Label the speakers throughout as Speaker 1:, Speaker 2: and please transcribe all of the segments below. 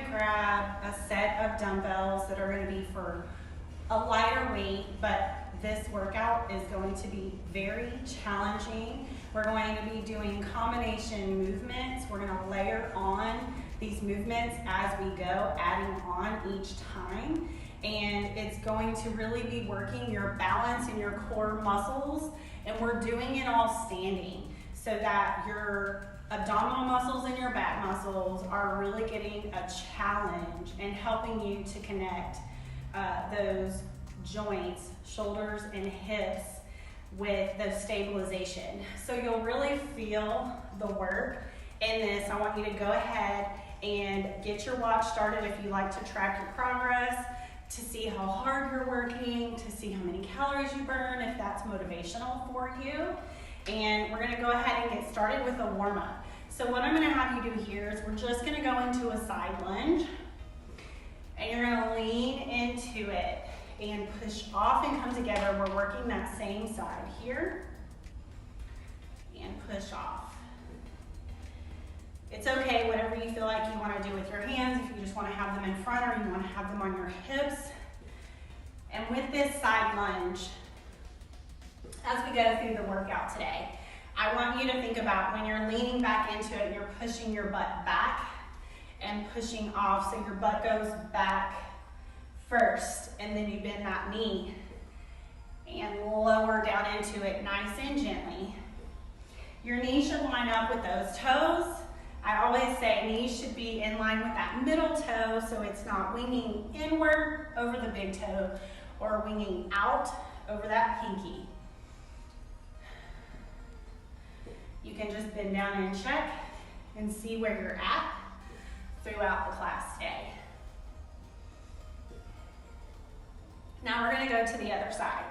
Speaker 1: to grab a set of dumbbells that are going to be for a lighter weight, but this workout is going to be very challenging. We're going to be doing combination movements. We're going to layer on these movements as we go, adding on each time. And it's going to really be working your balance and your core muscles. And we're doing it all standing so that your abdominal muscles and your back muscles are really getting a challenge and helping you to connect those joints, shoulders and hips with the stabilization. So you'll really feel the work in this. I want you to go ahead and get your watch started if you like to track your progress, to see how hard you're working, to see how many calories you burn, if that's motivational for you. And we're gonna go ahead and get started with a warm-up. So what I'm gonna have you do here is we're just gonna go into a side lunge, and you're gonna lean into it and push off and come together. We're working that same side here, and push off. It's okay, whatever you feel like you wanna do with your hands, if you just wanna have them in front or you wanna have them on your hips. And with this side lunge, as we go through the workout today, I want you to think about when you're leaning back into it, you're pushing your butt back and pushing off, so your butt goes back first, and then you bend that knee and lower down into it nice and gently. Your knees should line up with those toes. I always say knees should be in line with that middle toe, so it's not winging inward over the big toe or winging out over that pinky. You can just bend down and check and see where you're at throughout the class today. Now we're gonna go to the other side.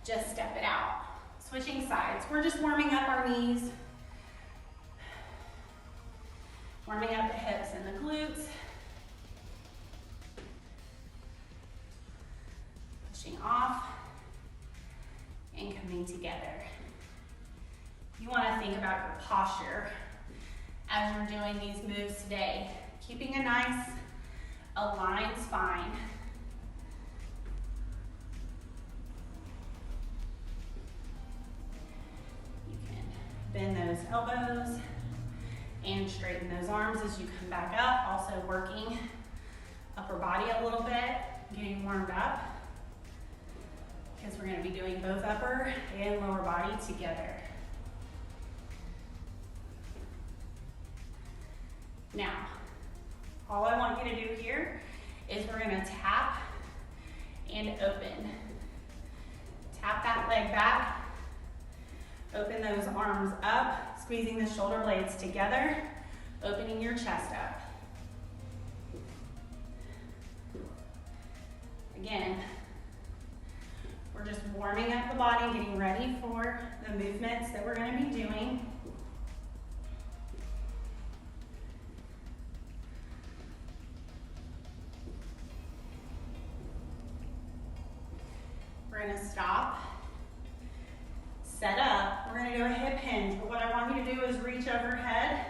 Speaker 1: Just step it out. Switching sides. We're just warming up our knees, warming up the hips and the glutes, pushing off and coming together. You want to think about your posture as you're doing these moves today. Keeping a nice aligned spine. You can bend those elbows and straighten those arms as you come back up. Also working upper body a little bit, getting warmed up, because we're going to be doing both upper and lower body together. Now, all I want you to do here is we're gonna tap and open. Tap that leg back, open those arms up, squeezing the shoulder blades together, opening your chest up. Again, we're just warming up the body, getting ready for the movements that we're gonna be doing. We're gonna stop, set up. We're gonna do a hip hinge, but what I want you to do is reach overhead,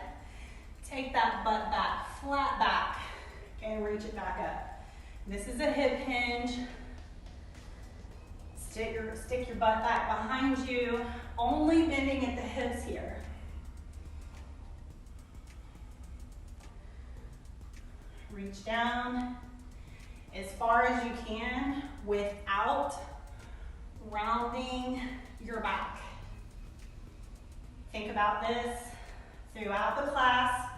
Speaker 1: take that butt back, flat back, and reach it back up. This is a hip hinge. Stick your butt back behind you, only bending at the hips here. Reach down as far as you can without rounding your back. Think about this throughout the class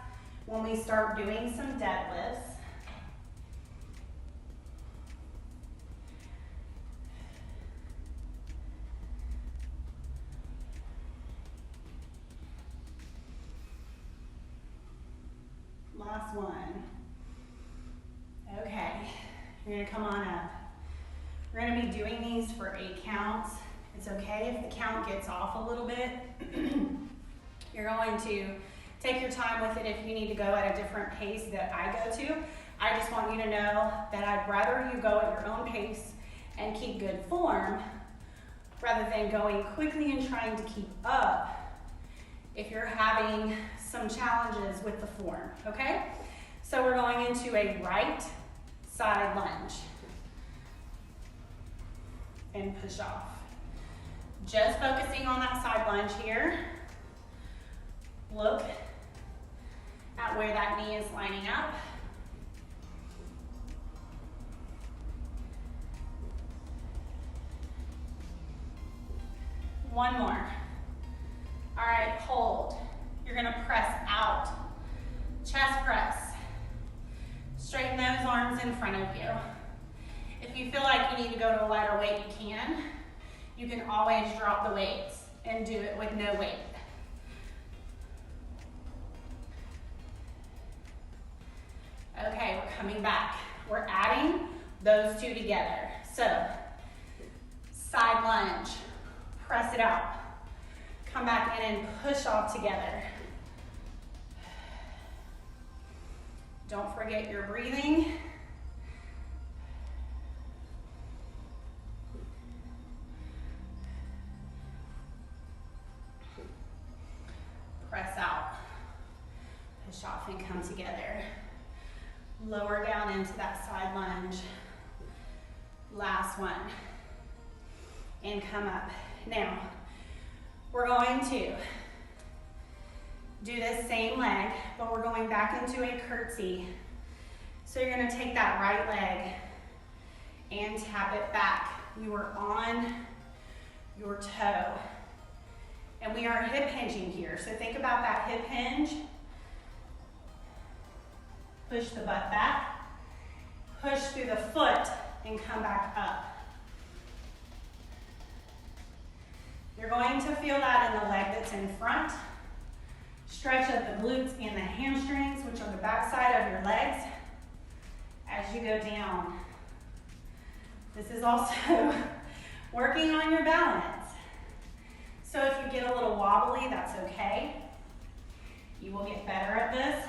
Speaker 1: when we start doing some deadlifts. Last one. Okay, you're gonna come on up. We're gonna be doing these for 8 counts. It's okay if the count gets off a little bit. You're going to take your time with it if you need to go at a different pace that I go to. I just want you to know that I'd rather you go at your own pace and keep good form rather than going quickly and trying to keep up if you're having some challenges with the form, okay? So we're going into a right side lunge. And push off. Just focusing on that side lunge here. Look at where that knee is lining up. One more. All right, hold. You're gonna press out. Chest press. Straighten those arms in front of you. If you feel like you need to go to a lighter weight, you can. You can always drop the weights and do it with no weight. Okay, we're coming back. We're adding those two together. So, side lunge, press it out. Come back in and push off together. Don't forget your breathing. Press out, push off and come together. Lower down into that side lunge. Last one. And come up. Now, we're going to do this same leg, but we're going back into a curtsy. So you're gonna take that right leg and tap it back. You are on your toe. And we are hip hinging here. So think about that hip hinge. Push the butt back. Push through the foot and come back up. You're going to feel that in the leg that's in front. Stretch up the glutes and the hamstrings, which are the back side of your legs, as you go down. This is also working on your balance. So if you get a little wobbly, that's okay. You will get better at this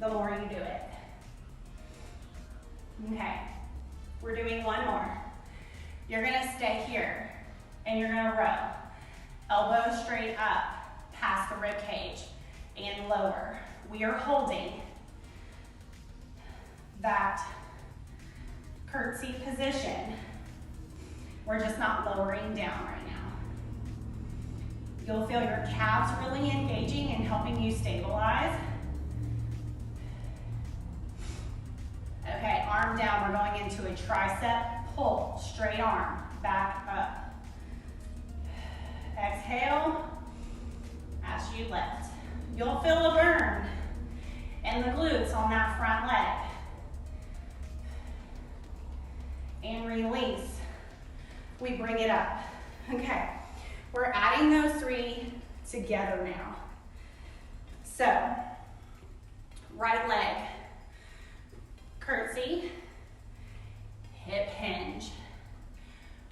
Speaker 1: the more you do it. Okay, we're doing one more. You're gonna stay here and you're gonna row. Elbow straight up past the rib cage and lower. We are holding that curtsy position. We're just not lowering down right now. You'll feel your calves really engaging and helping you stabilize. Okay, arm down. We're going into a tricep pull. Straight arm, back up. Exhale as you lift. You'll feel a burn in the glutes on that front leg. And release. We bring it up. Okay, we're adding those three together now. So, right leg, curtsy, hip hinge.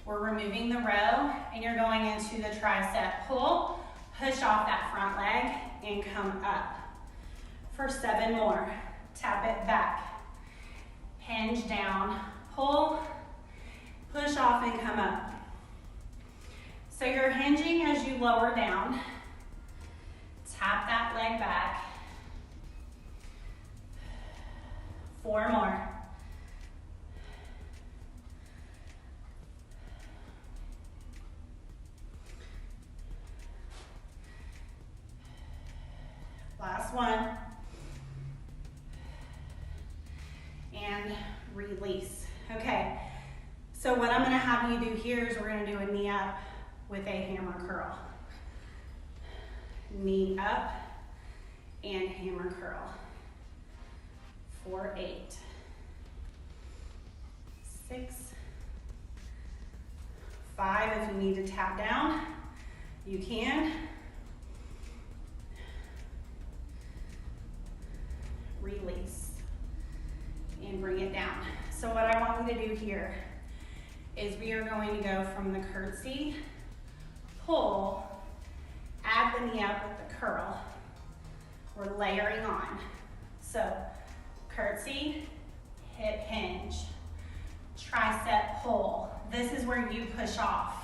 Speaker 1: We're removing the row and you're going into the tricep pull. Push off that front leg and come up. For 7 more, tap it back. Hinge down, pull, push off and come up. So you're hinging as you lower down. Tap that leg back. 4 more. Last one. And release. Okay, so what I'm gonna have you do here is we're gonna do a knee up with a hammer curl. Knee up and hammer curl. 4, 8, 6, 5. If you need to tap down, you can. Release and bring it down. So what I want you to do here is we are going to go from the curtsy, pull, add the knee up with the curl. We're layering on. So curtsy, hip hinge, tricep pull. This is where you push off.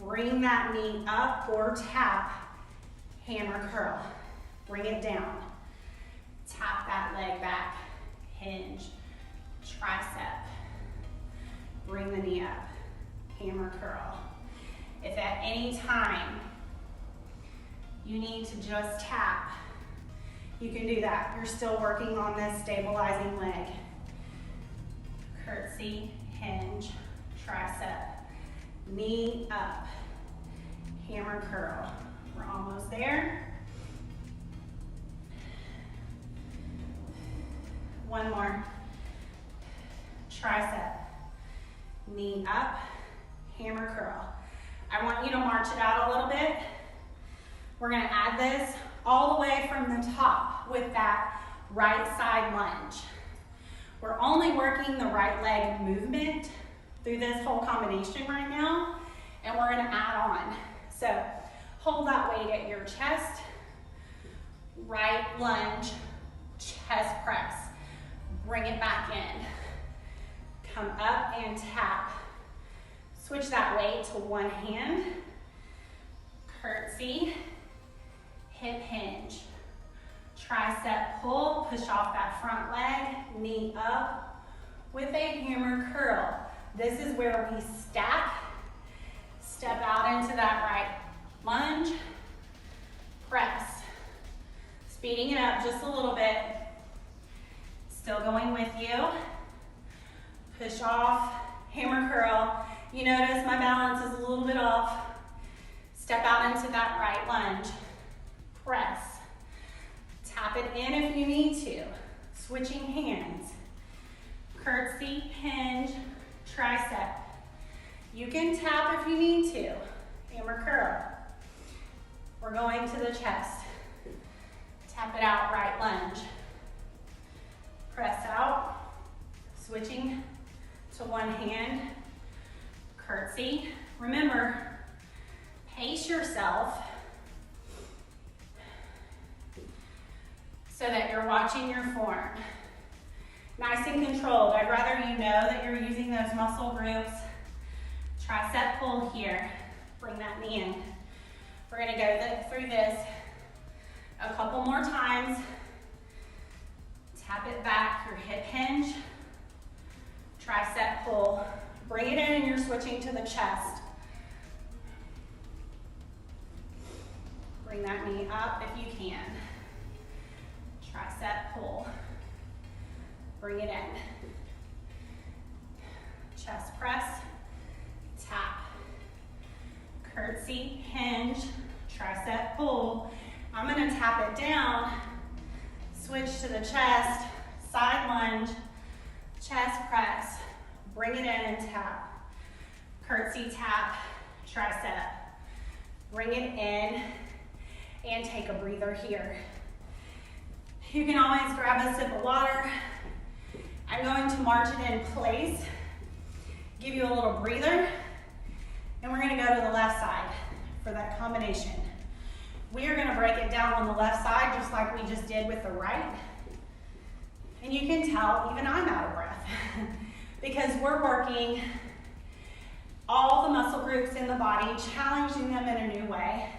Speaker 1: Bring that knee up or tap, hammer curl. Bring it down. Tap that leg tricep. Bring the knee up, hammer curl. If at any time you need to just tap, you can do that. You're still working on this stabilizing leg. Curtsy, hinge, tricep, knee up, hammer curl. We're almost there. One more. Tricep, knee up, hammer curl. I want you to march it out a little bit. We're gonna add this all the way from the top with that right side lunge. We're only working the right leg movement through this whole combination right now, and we're gonna add on. So hold that weight at your chest, right lunge, chest press. Bring it back in. Come up and tap. Switch that weight to one hand. Curtsy, hip hinge. Tricep pull, push off that front leg, knee up with a hammer curl. This is where we stack, step out into that right lunge, press. Speeding it up just a little bit. Still going with you. Push off, hammer curl. You notice my balance is a little bit off. Step out into that right lunge. Press. Tap it in if you need to. Switching hands. Curtsy, hinge, tricep. You can tap if you need to. Hammer curl. We're going to the chest. Tap it out, right lunge. Press out. Switching to one hand. Curtsy. Remember, pace yourself so that you're watching your form. Nice and controlled. I'd rather you know that you're using those muscle groups. Tricep pull here. Bring that knee in. We're gonna go through this a couple more times. Tap it back, your hip hinge. Tricep pull. Bring it in and you're switching to the chest. Bring that knee up if you can. Tricep pull. Bring it in. Chest press. Tap. Curtsy, hinge, tricep pull. I'm gonna tap it down. Switch to the chest. Side lunge. Chest press. Bring it in and tap. Curtsy, tap, tricep. Bring it in and take a breather here. You can always grab a sip of water. I'm going to march it in place, give you a little breather, and we're gonna go to the left side for that combination. We are gonna break it down on the left side just like we just did with the right. And you can tell even I'm out of breath because we're working all the muscle groups in the body, challenging them in a new way.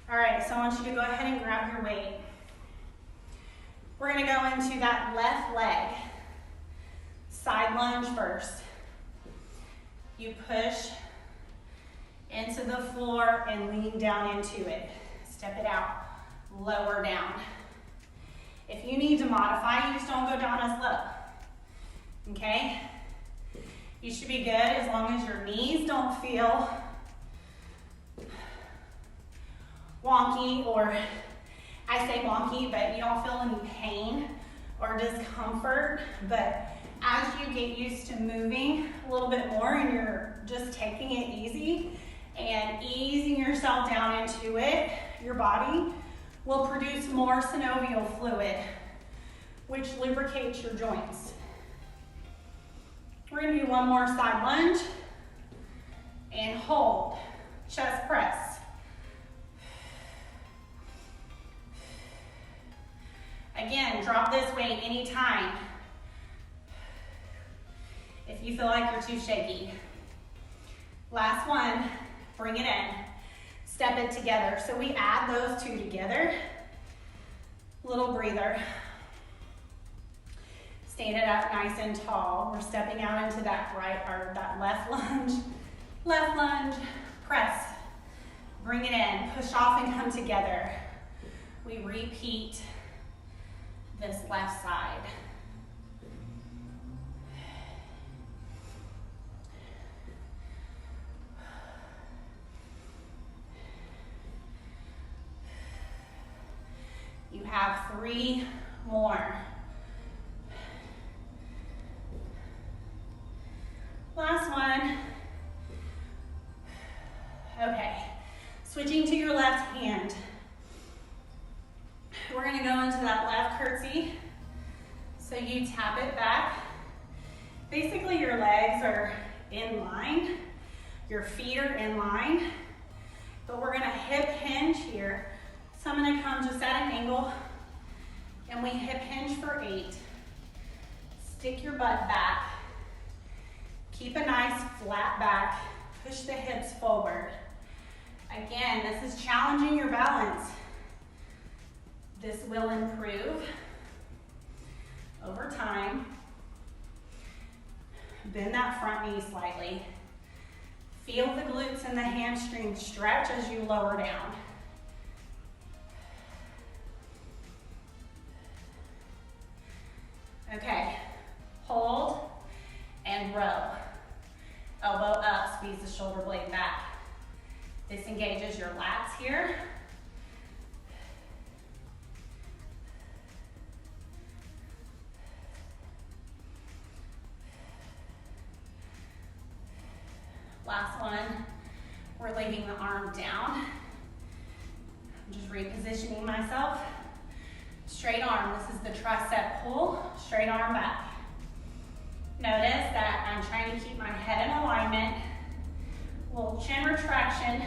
Speaker 1: All right, so I want you to go ahead and grab your weight. We're gonna go into that left leg. Side lunge first. You push into the floor and lean down into it. Step it out, lower down. If you need to modify, you just don't go down as low, okay? You should be good as long as your knees don't feel wonky, or I say wonky, but you don't feel any pain or discomfort. But as you get used to moving a little bit more and you're just taking it easy and easing yourself down into it, your body will produce more synovial fluid, which lubricates your joints. We're gonna do one more side lunge and hold, chest press. Again, drop this weight anytime if you feel like you're too shaky. Last one, bring it in. Step it together. So we add those two together. Little breather. Stand it up nice and tall. We're stepping out into that right or that left lunge, press. Bring it in, push off and come together. We repeat this left side. You have 3 more. Last one. Okay, switching to your left hand. We're gonna go into that left curtsy. So you tap it back. Basically your legs are in line, your feet are in line, but we're gonna hip hinge here. So I'm gonna come just at an angle and we hip hinge for 8. Stick your butt back. Keep a nice flat back. Push the hips forward. Again, this is challenging your balance. This will improve over time. Bend that front knee slightly. Feel the glutes and the hamstrings stretch as you lower down. Okay, hold and row. Elbow up, squeeze the shoulder blade back. This engages your lats here. Last one, we're leaving the arm down. I'm just repositioning myself. Straight arm, this is the tricep pull, straight arm back. Notice that I'm trying to keep my head in alignment. Little chin retraction,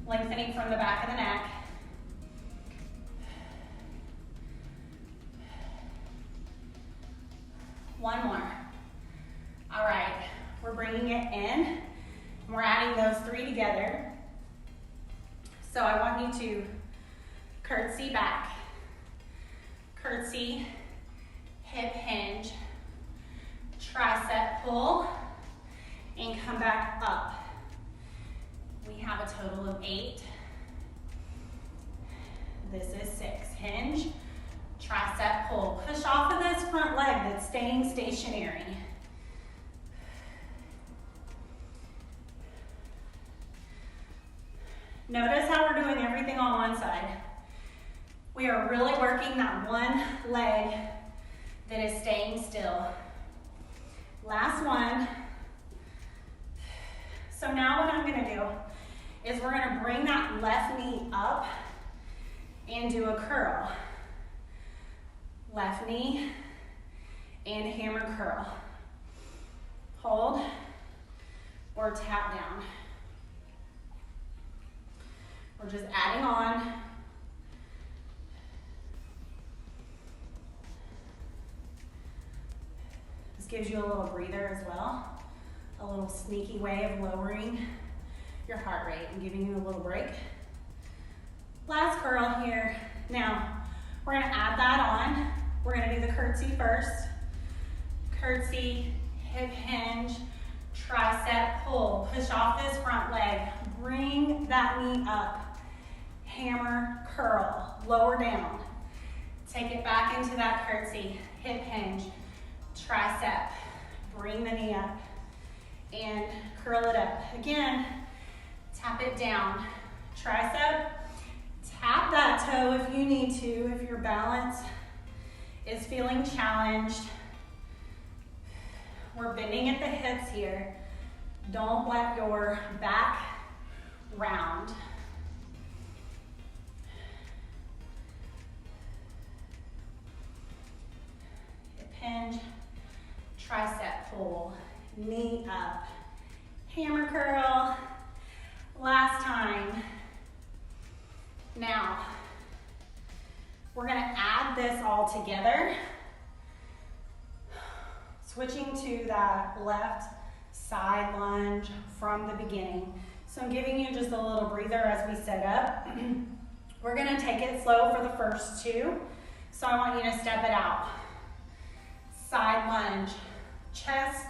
Speaker 1: lengthening from the back of the neck. One more. All right, we're bringing it in, and we're adding those 3 together. So I want you to curtsy back, curtsy, hip hinge, tricep pull, and come back up. We have a total of 8. This is 6. Hinge, tricep pull. Push off of this front leg that's staying stationary. Notice how we're doing everything on one side. We are really working that one leg that is staying still. Last one. So now what I'm gonna do is we're gonna bring that left knee up and do a curl. Left knee and hammer curl. Hold or tap down. We're just adding on. This gives you a little breather as well. A little sneaky way of lowering your heart rate and giving you a little break. Last curl here. Now, we're gonna add that on. We're gonna do the curtsy first. Curtsy, hip hinge, tricep pull. Push off this front leg. Bring that knee up. Hammer, curl, lower down. Take it back into that curtsy, hip hinge, tricep. Bring the knee up and curl it up. Again, tap it down. Tricep, tap that toe if you need to, if your balance is feeling challenged. We're bending at the hips here. Don't let your back round. Hip hinge, tricep pull, knee up, hammer curl. Last time. Now, we're gonna add this all together. Switching to that left side lunge from the beginning. So I'm giving you just a little breather as we set up. We're gonna take it slow for the first 2. So I want you to step it out. side lunge, chest,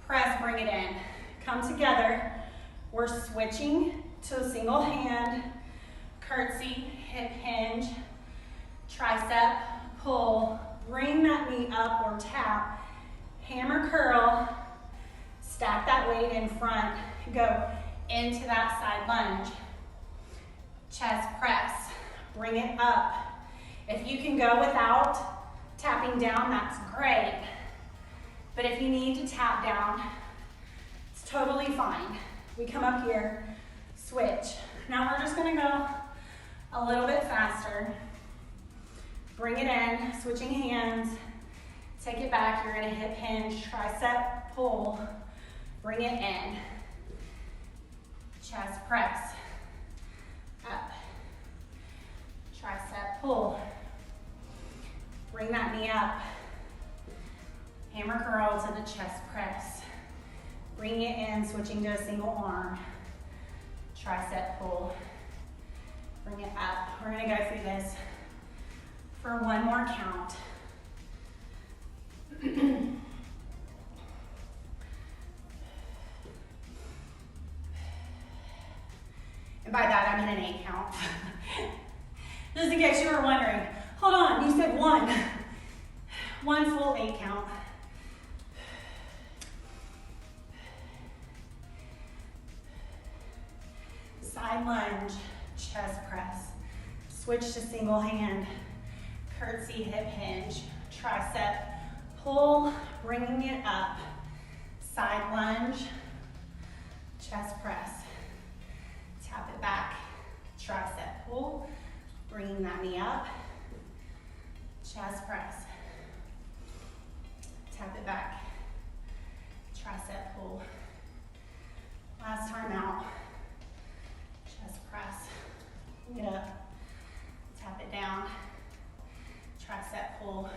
Speaker 1: press, bring it in. Come together. We're switching to a single hand, curtsy, hip hinge, tricep, pull, bring that knee up or tap, hammer curl, stack that weight in front, go into that side lunge, chest press, bring it up. If you can go without tapping down, that's great. But if you need to tap down, it's totally fine. We come up here, switch. Now we're just gonna go a little bit faster. Bring it in, switching hands. Take it back, you're gonna hip hinge, tricep, pull. Bring it in. Chest press. Up. Tricep, pull. Bring that knee up. Hammer curl to the chest press. Bring it in, switching to a single arm. Tricep pull. Bring it up. We're gonna go through this for one more count. And by that, I mean an 8 count. Just in case you were wondering. Hold on, you said one. One full 8 count. Side lunge, chest press. Switch to single hand, curtsy, hip hinge, tricep, pull, bringing it up. Side lunge, chest press. Tap it back, tricep pull, bringing that knee up, chest press. Tap it back, tricep pull. Last time out, chest press, bring it up, tap it down, tricep pull,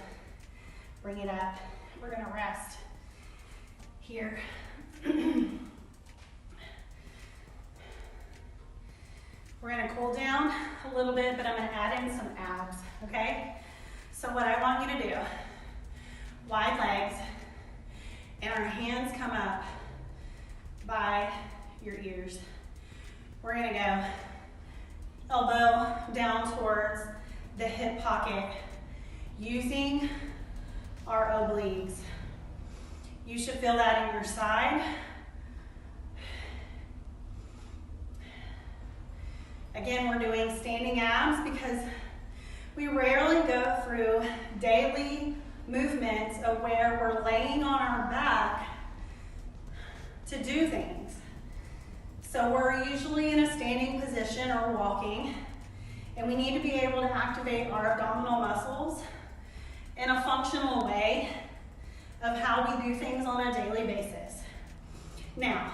Speaker 1: bring it up. We're gonna rest here. We're gonna cool down a little bit, but I'm gonna add in some abs, okay? So what I want you to do, wide legs, and our hands come up by your ears. We're gonna go elbow down towards the hip pocket, using our obliques. You should feel that in your side. Again, we're doing standing abs because we rarely go through daily movements of where we're laying on our back to do things. So we're usually in a standing position or walking, and we need to be able to activate our abdominal muscles in a functional way of how we do things on a daily basis. Now,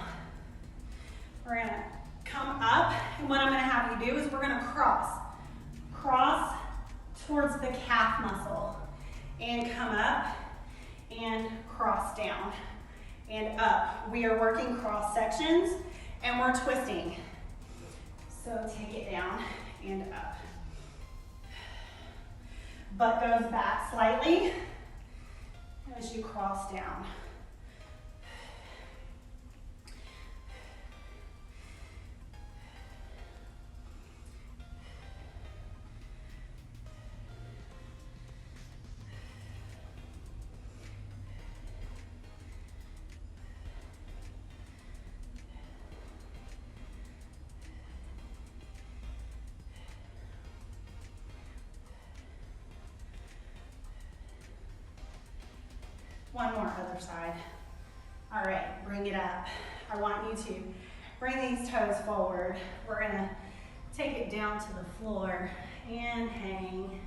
Speaker 1: we're gonna come up, and what I'm gonna have you do is we're gonna cross towards the calf muscle, and come up and cross down and up. We are working cross sections, and we're twisting. So take it down and up. Butt goes back slightly as you cross down. One more, other side. All right, bring it up. I want you to bring these toes forward. We're gonna take it down to the floor and hang.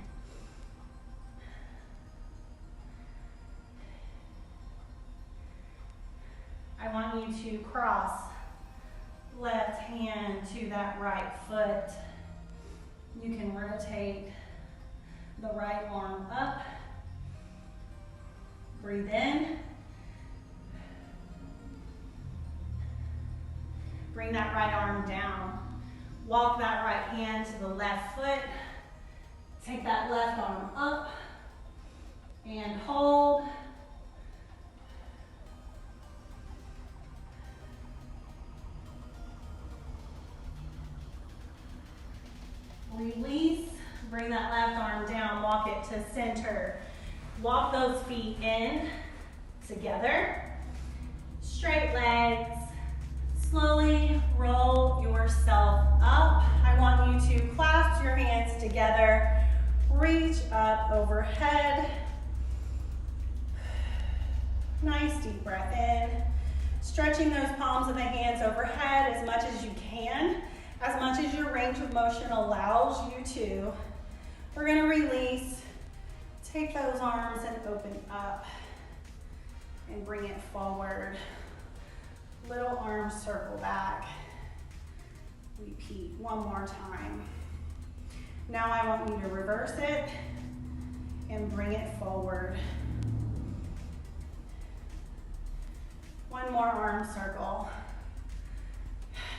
Speaker 1: I want you to cross left hand to that right foot. You can rotate the right arm up. Breathe in. Bring that right arm down. Walk that right hand to the left foot. Take that left arm up and hold. walk it to center. Walk those feet in together. Straight legs. Slowly roll yourself up. I want you to clasp your hands together. Reach up overhead. Nice deep breath in. Stretching those palms of the hands overhead as much as you can, as much as your range of motion allows you to. We're going to release. Take those arms and open up and bring it forward. Little arms circle back. Repeat one more time. Now I want you to reverse it and bring it forward. One more arm circle.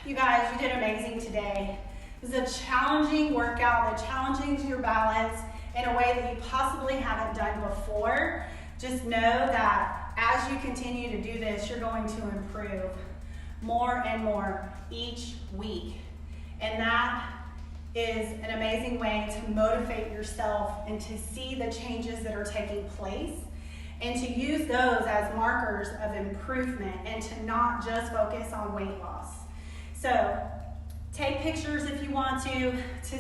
Speaker 1: You guys, you did amazing today. This is a challenging workout that challenges your balance in a way that you possibly haven't done before. Just know that as you continue to do this, you're going to improve more and more each week. And that is an amazing way to motivate yourself and to see the changes that are taking place and to use those as markers of improvement and to not just focus on weight loss. So take pictures if you want to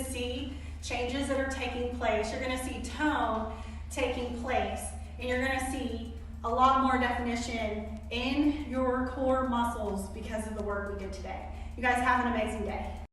Speaker 1: see changes that are taking place. You're gonna see tone taking place, and you're gonna see a lot more definition in your core muscles because of the work we did today. You guys have an amazing day.